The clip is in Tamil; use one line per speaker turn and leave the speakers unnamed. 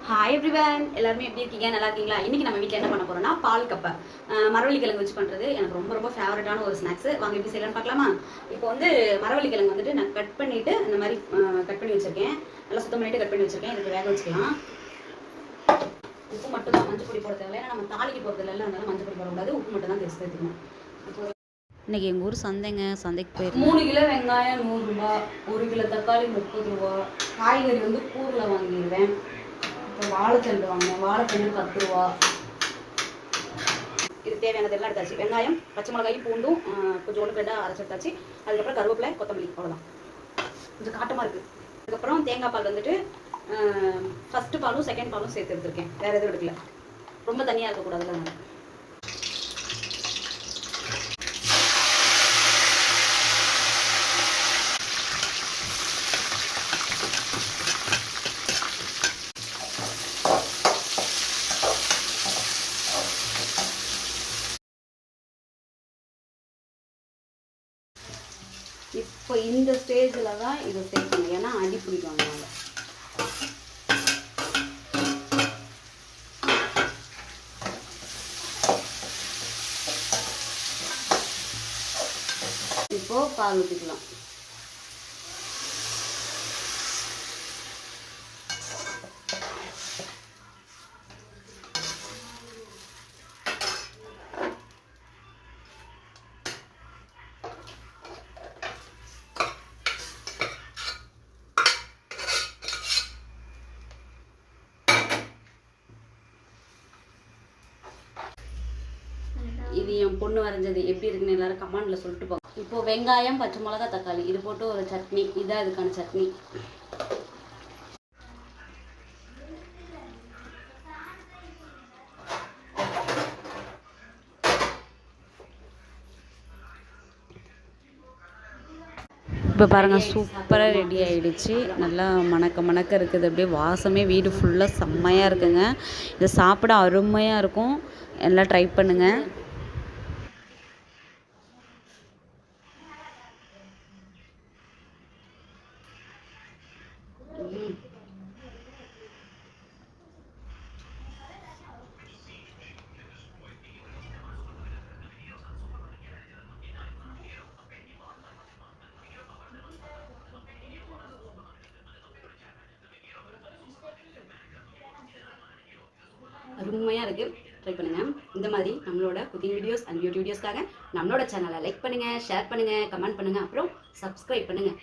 ஹாய் எவ்ரிவன், எல்லாருமே எப்படி இருக்கீங்க? நல்லா இருக்கீங்களா? இன்னைக்கு நம்ம வீட்டில் என்ன பண்ண போறோம்னா பால் கப்பை மரவள்ளி கிழங்கு வச்சு பண்ணுறது எனக்கு ரொம்ப ரொம்ப ஃபேவரட்டான ஒரு ஸ்நாக்ஸ். வாங்க எப்படி செய்யலாம்னு பார்க்கலாமா? இப்போ வந்து மரவள்ளி கிழங்கு வந்துட்டு நான் கட் பண்ணிட்டு இந்த மாதிரி கட் பண்ணி வச்சிருக்கேன். நல்லா சுத்தம் பண்ணிட்டு கட் பண்ணி வச்சிருக்கேன். இதுக்கு வேக வச்சுக்கலாம். உப்பு மட்டும் தான், மஞ்சள் பொடி போட தேவையில்லை. ஏன்னா நம்ம தாளிக்கு போகிறது இல்லை, அதனால மஞ்சள் பொடி போடக்கூடாது. உப்பு மட்டும் தான் சேர்த்துக்கணும்.
இன்றைக்கி எங்கள் ஊர் சந்தைக்கு போயிருக்கோம்.
3 கிலோ வெங்காயம் 100 ரூபா, 1 கிலோ தக்காளி 30 ரூபா. காய்கறி வந்து கூரில் வாங்கிடுவேன். இப்போ வாழைத்தண்டு வாங்கினேன், வாழைத்தண்டு 10 ரூபா. இது தேவையானதெல்லாம் எடுத்தாச்சு. வெங்காயம், பச்சை மிளகாயும் பூண்டும் கொஞ்சம் ஒன்று ரெண்டாக அரைச்சி எடுத்தாச்சு. அதுக்கப்புறம் கருவேப்பிலை, கொத்தமல்லி, அவ்வளோதான். கொஞ்சம் காட்டமாக இருக்குது. அதுக்கப்புறம் தேங்காய் பால் வந்துட்டு ஃபஸ்ட்டு பாலும் செகண்ட் பாலும் சேர்த்து எடுத்துருக்கேன். வேறு எதுவும் எடுக்கல. ரொம்ப தனியாக இருக்கக்கூடாதுல்ல. இப்போ இந்த ஸ்டேஜில் தான் இதை சேர்க்கணும், ஏன்னா அடி பிடிக்கும். அதனால இப்போ பால் ஊற்றிக்கலாம். இது என் பொண்ணு வரைஞ்சது, எப்படி இருக்குன்னு எல்லாரும் கமெண்ட்ல சொல்லிட்டு போங்க. இப்போ வெங்காயம், பச்சை மிளகா, தக்காளி இது போட்டு ஒரு சட்னி. இதான் இதுக்கான சட்னி.
இப்போ பாருங்கள், சூப்பராக ரெடி ஆகிடுச்சு. நல்லா மணக்க இருக்குது. அப்படியே வாசமே வீடு ஃபுல்லாக செம்மையாக இருக்குங்க. இதை சாப்பிட அருமையாக இருக்கும். எல்லாம் ட்ரை பண்ணுங்கள்.
அருமையாக இருக்குது. ட்ரை பண்ணுங்கள். இந்த மாதிரி நம்மளோட குக்கிங் வீடியோஸ் அண்ட் பியூட்டி வீடியோஸ்க்காக நம்மளோட சேனலை லைக் பண்ணுங்கள், ஷேர் பண்ணுங்கள், கமெண்ட் பண்ணுங்கள், அப்புறம் சப்ஸ்கிரைப் பண்ணுங்கள்.